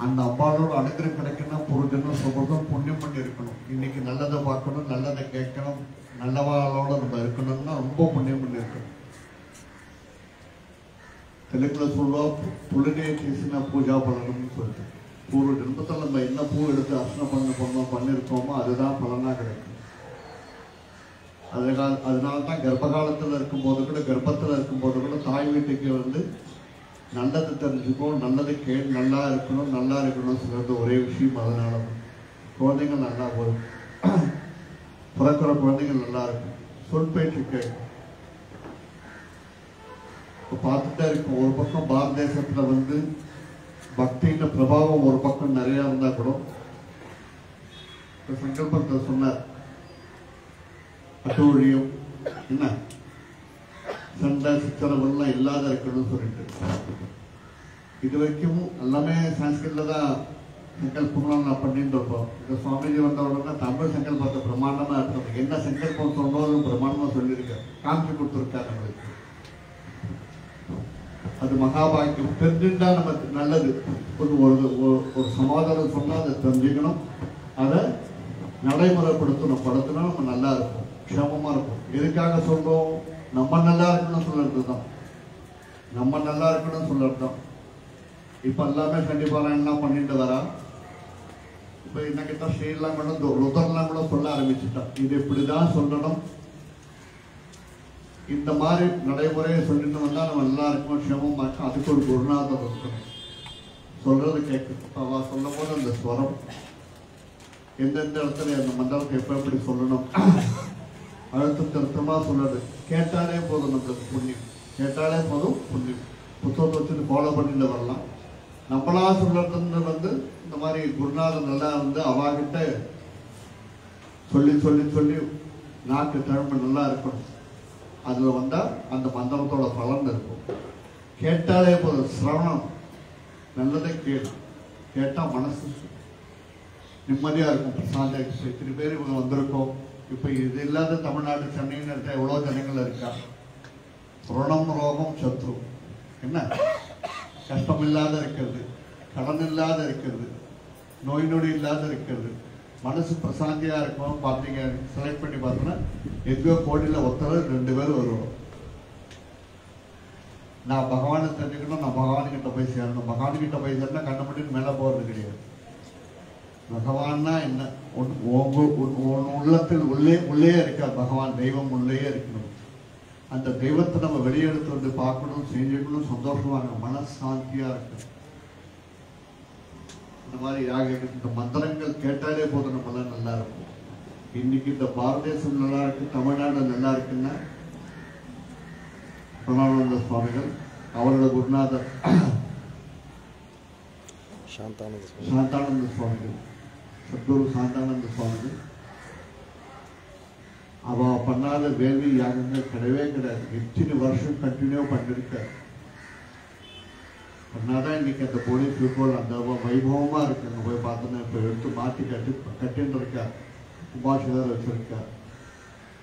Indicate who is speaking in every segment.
Speaker 1: அந்த அம்பாளோட அனுகிரகம் கிடைக்கணும். புரிஞ்சுன்னு சொல்றதும் புண்ணியம் பண்ணி இருக்கணும். இன்னைக்கு நல்லதை பார்க்கணும், நல்லதை கேட்கணும், நல்லவாளோட நம்ம இருக்கணும்னா ரொம்ப புண்ணியம் பண்ணி இருக்கணும். தெலுங்குல சொல்லுவா புள்ளினே தீசினா பூஜா பண்ணணும்னு சொல்லிட்டு, பூர்வ ஜென்மத்தில் நம்ம என்ன பூ எடுத்து அர்ச்சனை பண்ணிருக்கோமோ அதுதான் பலனா கிடைக்கும். அதனால தான் கர்ப்பகாலத்தில் இருக்கும்போது கூட, கர்ப்பத்தில் இருக்கும்போது கூட தாய் வீட்டுக்கு வந்து நல்லது தெரிஞ்சுக்கோ, நல்லது நல்லா இருக்கணும் சொல்றது ஒரே விஷயம். அதனால குழந்தைங்க நல்லா போகும், பிறக்கிற குழந்தைங்க நல்லா இருக்கும், சொல் பேச்சு கேட்கும். இப்போ பார்த்துட்டே இருக்கும். ஒரு பக்கம் பாரத தேசத்துல வந்து பக்தியின் பிரபாவம் ஒரு பக்கம் நிறைய இருந்தா கூட, சங்கல்பத்தை சொன்னார், அட்டூழியம் என்ன சண்டை சித்திரவெல்லாம் இல்லாத இருக்கணும்னு சொல்லிட்டு, இது வரைக்கும் எல்லாமே சான்ஸ்கிரிட்ல தான் சங்கல்பம்லாம் நான் பண்ணிட்டு இருப்போம். இந்த சுவாமிஜி வந்த உடனே தமிழ் சங்கல்பத்தை பிரமாண்டமா இருக்கணும், என்ன சங்கல்பம் சொன்னோம் பிரமாண்டமா சொல்லியிருக்காரு, காமிச்சு கொடுத்துருக்காரு நம்மளுக்கு. அது மகாபாகியம். தெரிஞ்சுட்டா நமக்கு நல்லது. ஒரு சமாதானம் சொன்னா அதை தெரிஞ்சுக்கணும், அதை நடைமுறைப்படுத்தணும். படுத்தினா நம்ம நல்லா இருக்கும், க்ஷேமமா இருக்கும். எதுக்காக சொல்றோம்? நம்ம நல்லா இருக்கணும்னு சொல்றது தான். நம்ம நல்லா இருக்கணும்னு சொல்றது தான். இப்ப எல்லாமே கண்டிப்பா என்ன பண்ணிட்டு வரா. இப்ப என்னகிட்ட ஸ்ரீலாம் கூட ருதர்லாம் கூட சொல்ல ஆரம்பிச்சுட்டா, இது இப்படிதான் சொல்லணும், இந்த மாதிரி நடைமுறையை சொல்லிட்டு வந்தா நம்ம நல்லா இருக்கும், க்ஷேமமா இருக்கும். அதுக்கு ஒரு குருநாதர் இருக்கணும், சொல்றது கேட்கணும். அவ சொல்லும் போது அந்த ஸ்வரம் எந்தெந்த இடத்துல அந்த மண்டலத்தை எப்படி சொல்லணும், அழுத்தம் திருத்தமா சொல்றது கேட்டாலே போதும். நம்மளுக்கு புண்ணியம், கேட்டாலே போதும் புண்ணியம். புத்தகத்தை வச்சுட்டு ஃபாலோ பண்ணிட்டு வரலாம். நம்மளா சொல்றது வந்து இந்த மாதிரி குருநாதர் நல்லா வந்து அவாகிட்ட சொல்லி சொல்லி சொல்லி நாக்கு தழும்பு நல்லா இருக்கணும். அதுல வந்தா அந்த மந்திரத்தோட பலன் இருக்கும். கேட்டாலே போதும், சிரவணம் நல்லதை கேட்டா மனசு நிம்மதியா இருக்கும், பிரசாந்த. இத்தனை பேர் இவங்க வந்திருக்கோம். இப்ப இது இல்லாத தமிழ்நாடு சென்னைன்னு இருக்க எவ்வளவு ஜனங்கள் இருக்கா. ருணம் ரோகம் சத்ரு என்ன, கஷ்டம் இல்லாத இருக்கிறது, கடன் இல்லாத இருக்கிறது, நோய் நொடி இல்லாத இருக்கிறது, மனசு பிரசாந்தியா இருக்கும். பார்த்தீங்க, செலக்ட் பண்ணி பார்த்தோன்னா எங்கோ கோடியில் ஒருத்தர் 2 பேர் வருவோம். நான் பகவானை தெரிஞ்சுக்கணும், நான் பகவான்கிட்ட போய் சேரணும். பகவான்கிட்ட போய் சேரணும் கண்ணை மட்டும் மேலே போகிறது கிடையாது. பகவான்னா என்ன, உள்ளத்தில் உள்ளே இருக்கார் பகவான். தெய்வம் உள்ளே இருக்கணும். அந்த தெய்வத்தை நம்ம வெளியெடுத்து வந்து பார்க்கணும், செஞ்சுக்கணும், சந்தோஷமா இருக்கணும், மனசாந்தியா இருக்கணும். இந்த மாதிரி இந்த மந்திரங்கள் கேட்டாலே போதும், நம்மளாம் நல்லா இருக்கும். இன்னைக்கு இந்த பாரத தேசம் நல்லா இருக்கு, தமிழ்நாடு நல்லா இருக்குன்னா பிரணவானந்த சுவாமிகள், அவரோட குருநாதர் சாந்தானந்த சுவாமிகள், சத்குரு சாந்தானந்த சுவாமிகள். அவ பண்ணாத வேள்வி யாகங்கள் கிடையவே கிடையாது. எத்தனை வருஷம் கண்டினியூ பண்ணிருக்காரு. பண்ணாதான் இன்னைக்கு அந்த போலீஸ் ரிப்போர்ட் அந்த வைபவமா இருக்கு. அங்க போய் பார்த்தோன்னா இப்ப எடுத்து மாற்றி கட்டின்னு இருக்கார், கும்பாபிஷேகம் வச்சிருக்கார்.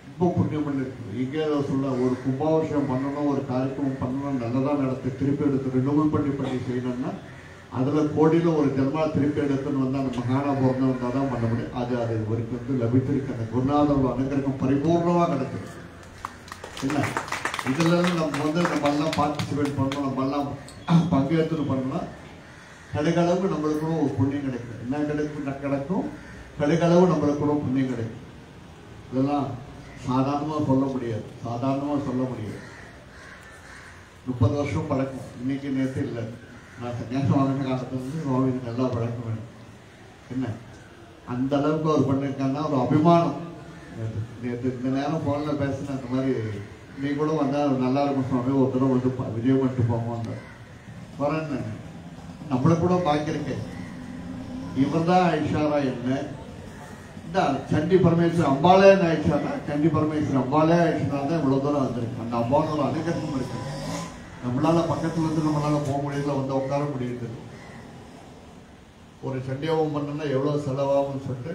Speaker 1: ரொம்ப புண்ணியம் பண்ணிருக்கு. இங்கே சொல்ல ஒரு கும்பாபிஷேகம் பண்ணணும், ஒரு காரியக்கிரமம் பண்ணணும், நல்லதான் நடத்து, திருப்பி எடுத்து ரினுவல் பண்ணி செய்யணும்னா அதுல கோடியில ஒரு ஜென்மா திருப்பி எடுத்துன்னு வந்தா அந்த மகானா பிறந்து வந்தா தான் பண்ண முடியும். அது இவருக்கு வந்து லபித்திருக்கு. அந்த குருநாதரோட அனுகிரகம் பரிபூர்ணமா கிடைச்சது. என்ன இதுல இருந்து நம்ம வந்து நம்ம எல்லாம் பார்ட்டிசிபேட் பண்ணணும், நம்ம எல்லாம் பங்கேற்று பண்ணலாம். கடுகளவு நம்மளுக்கு கூட ஒரு புண்ணியம் கிடைக்கும். என்ன கிடைக்கும்? கடுகளவு நம்மளுக்கு கூட புண்ணியம் கிடைக்கும். இதெல்லாம் சாதாரணமா சொல்ல முடியாது. 30 வருஷம் பழக்கம், இன்னைக்கு நேற்று இல்லை. நான் சன்னியாசம் வாங்கின காலத்துலேருந்து சுவாமிக்கு நல்லா பழக்கம் வேணும். என்ன அந்த அளவுக்கு அவர் பண்ணியிருக்காங்கன்னா ஒரு அபிமானம். நேற்று இந்த நேரம் ஃபோனில் பேசின அந்த மாதிரி நீ கூட வந்தால் நல்லா இருக்கும் சுவாமி, ஒரு தடவை வந்து விஜயம் பண்ணிட்டு போங்க வரேன்னு நம்மளை கூட பார்க்கிருக்கேன். இவர் தான் ஐஷாரா என்ன இந்த சண்டி பரமேஸ்வரர் அம்பாலே ஆயிடுச்சானா, சண்டி பரமேஸ்வரர் அம்பாலே ஆயிடுச்சுனா தான் இவ்வளோ தூரம் வந்திருக்கு. அந்த அம்பாவோட அனுகிரகம் இருக்கு. நம்மளால பக்கத்துல இருந்து நம்மளால போக முடியல, வந்து உட்கார முடியுது. ஒரு சண்டியாவும் பண்ணா எவ்வளவு செலவாகும்னு சொல்லிட்டு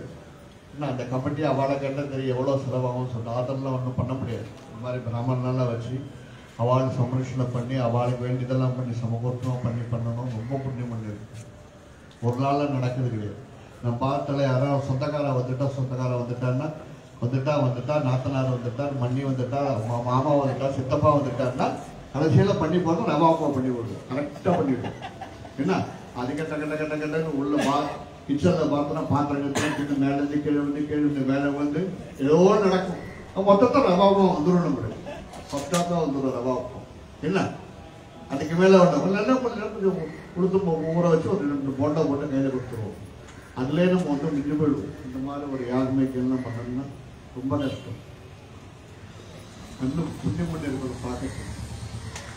Speaker 1: இன்னும் அந்த கமிட்டி அவளை கண்ட தெரியும் எவ்வளவு செலவாகும்னு சொல்லிட்டு அதெல்லாம் ஒன்றும் பண்ண முடியாது. இந்த மாதிரி பிராமணெல்லாம் வச்சு அவளுக்கு சமரட்சணை பண்ணி அவளுக்கு வேண்டியதெல்லாம் பண்ணி சமகூர்த்தமாக பண்ணணும். ரொம்ப புண்ணியம் பண்ணிருக்கு. ஒரு நாளில் நடக்குது கிடையாது. நம்ம பார்த்தால யாராவது சொந்தக்காரன் வந்துட்டான்னா வந்துட்டா நாத்தனார் வந்துட்டார், மண்ணி வந்துட்டா, மாமா வந்துட்டா, சித்தப்பா வந்துட்டாருன்னா கடைசியில் பண்ணி போகிறோம் ரவாப்பா பண்ணி விடுவோம். கரெக்டாக பண்ணிவிடுவோம். என்ன அது கட்ட உள்ள கிச்சனில் பார்த்தோன்னா பாத்திரம் கட்டு மேலேருந்து கீழே மேலே வந்து ஏதோ நடக்கும். மொத்தத்தில் ரவாப்பம் வந்துடும். நம்மளுக்கு ஃபஸ்ட்டாக வந்துடும் ரவாப்பம். என்ன அதுக்கு மேலே ஒன்று நல்லா கொஞ்சம் கொடுத்து ஊற வச்சு ஒரு 2 போண்டா போட்டு கையில் கொடுத்துருவோம். அதுலேயே நம்ம வந்து மிஞ்சு போயிடுவோம். இந்த மாதிரி ஒரு யாருமைக்கு எல்லாம் பண்ணணும்னா ரொம்ப கஷ்டம். கண்ணு புண்ணியம் பண்ணி இருக்கிறத பார்க்கறது,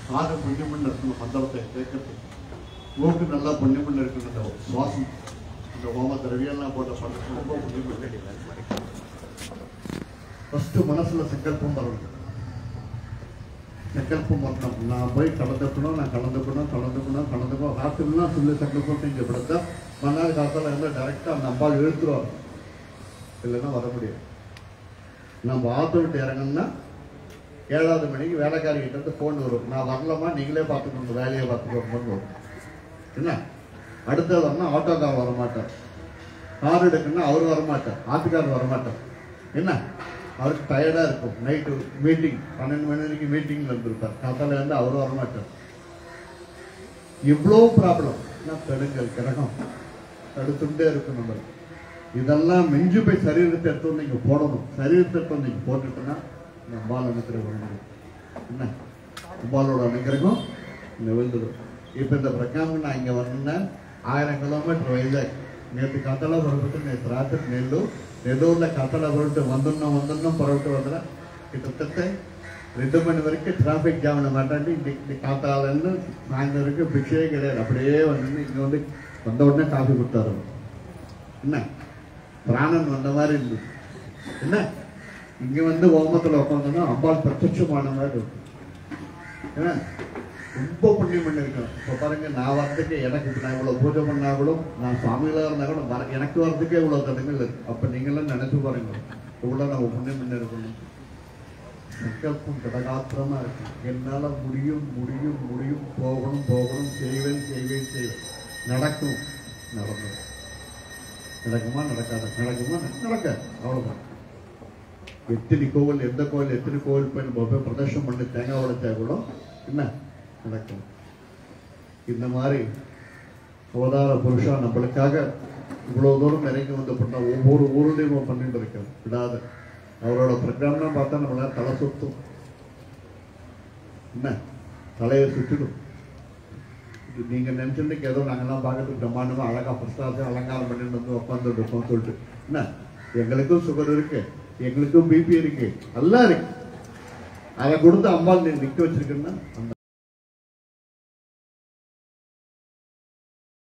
Speaker 1: காது புண்ணியம் பண்ணி இருக்கணும், மந்திரத்தை கேட்கறது, மூக்கு நல்லா புண்ணியம் பண்ணி இருக்கணும். அந்த சுவாசம் இந்த ஹோம திரவியெல்லாம் போட்ட பண்ணுறது ரொம்ப புண்ணியம் பண்ணி. ஃபஸ்ட்டு மனசில் சங்கல்பம் வரணும். சங்கல்பம் வரணும். நான் போய் கலந்துக்கணும் ராத்திரிலாம் சொல்லி சங்கல்பம் செஞ்சு விடுத்தா மறுநாள் காலத்தில் இருந்தால் டைரெக்டாக அந்த அம்பாள் இழுத்துருவாங்க. இல்லைன்னா வர முடியாது. நம்ம ஆற்று விட்டு இறங்கணும்னா 7வது மணிக்கு வேலைக்காரிகிட்ட இருந்து ஃபோன் வரும். நான் வரலாமா, நீங்களே பார்த்துக்கணும், வேலையை பார்த்துக்கோன்னு வரும். என்ன அடுத்தது வரணும், ஆட்டோக்கார் வரமாட்டார். கார் எடுக்கணும்னா அவர் வரமாட்டார், ஆத்துக்காரர் வரமாட்டார். என்ன அவருக்கு டயர்டாக இருக்கும். நைட்டு மீட்டிங் 12 மணி வரைக்கும் மீட்டிங்கில் இருந்திருப்பார். காத்தால இருந்து அவர் வரமாட்டார். இவ்வளோ ப்ராப்ளம். பெருங்கல் கிரகம் தடுத்துட்டே இருக்கும். நம்ம இதெல்லாம் மிஞ்சு போய் சரீரத்தை எடுத்து வந்து இங்கே போடணும். சரீரத்தை எடுத்து வந்து இங்கே போட்டுட்டோன்னா இந்த அம்பாள் அனுக்கிரகம் வரணும். என்ன அம்பாலோட அனுக்கிரகம் இங்கே விழுந்துடும். இப்போ இந்த பிரகாமம் நான் இங்கே வரணுன்னா 1000 கிலோமீட்டர் வைசாக். நேற்று கத்தலை புறப்பட்டு நேற்று ராத்திரி நெல்லூரில் கத்தலை புறப்பட்டு வந்துடணும் புறப்பட்டு வந்துட கிட்டத்தட்ட 2 மணி வரைக்கும் டிராஃபிக் ஜாமில் மாட்டாண்டி இன்னைக்கு காத்தாலேருந்து சாயந்தரம் வரைக்கும் பிக்ஷே கிடையாது. அப்படியே வந்து இங்கே வந்து வந்த உடனே காஃபி கொடுத்தாரு. என்ன பிராணன் வந்த மாதிரி இருந்தது. என்ன இங்கே வந்து ஹோமத்தில் உட்காந்தோன்னா அம்பாள் பிரத்யட்சமான மாதிரி இருக்கும். ஏன்னா ரொம்ப புண்ணியம் பண்ணியிருக்கேன். இப்போ பாருங்க, நான் வரதுக்கு எனக்கு நான் இவ்வளோ பூஜை பண்ணாலும் நான் சுவாமிகளாக இருந்தால் கூட எனக்கு வரதுக்கே இவ்வளோ தடங்கள் இருக்கு. அப்போ நீங்களாம் நினைச்சு பாருங்க இவ்வளோ நம்ம புண்ணியம் பண்ணி இருக்கணும். சங்கல்பம் கடகாத்திரமா இருக்கு. என்னால முடியும் போகணும் செய்வேன் நடக்கும் நடக்குமா நடக்காது அவ்வளவுதான். எத்தனை கோவில் எந்த கோவில் போய் நம்ம போய் பிரதர்ஷனம் பண்ணி தேங்காய் உடைச்சா கூட என்ன நடக்கும். இந்த மாதிரி அவதார புருஷா நம்மளுக்காக இவ்வளவு தூரம் இறங்கி வந்து பண்ண ஒவ்வொரு ஊருலையும் பண்ணிட்டு இருக்கோம் விடாத. அவரோட ப்ரோக்ராம்லாம் பார்த்தா நம்மளால தலை சுத்தும். என்ன தலையை சுற்றிடும். நீங்க நினைச்சிட்டு ஏதோ நாங்கெல்லாம் பார்க்கறதுக்கு பிரம்மாண்டமா அழகா பிரசாத அலங்காரம் பண்ணிட்டு வந்து உட்காந்துட்டு இருக்கோம் சொல்லிட்டு என்ன எங்களுக்கும் சுகர் இருக்கு, எங்களுக்கும் பிபி இருக்கு, எல்லாம் இருக்கு. அதை கொடுத்து அம்பாள் நிக்க வச்சிருக்குன்னா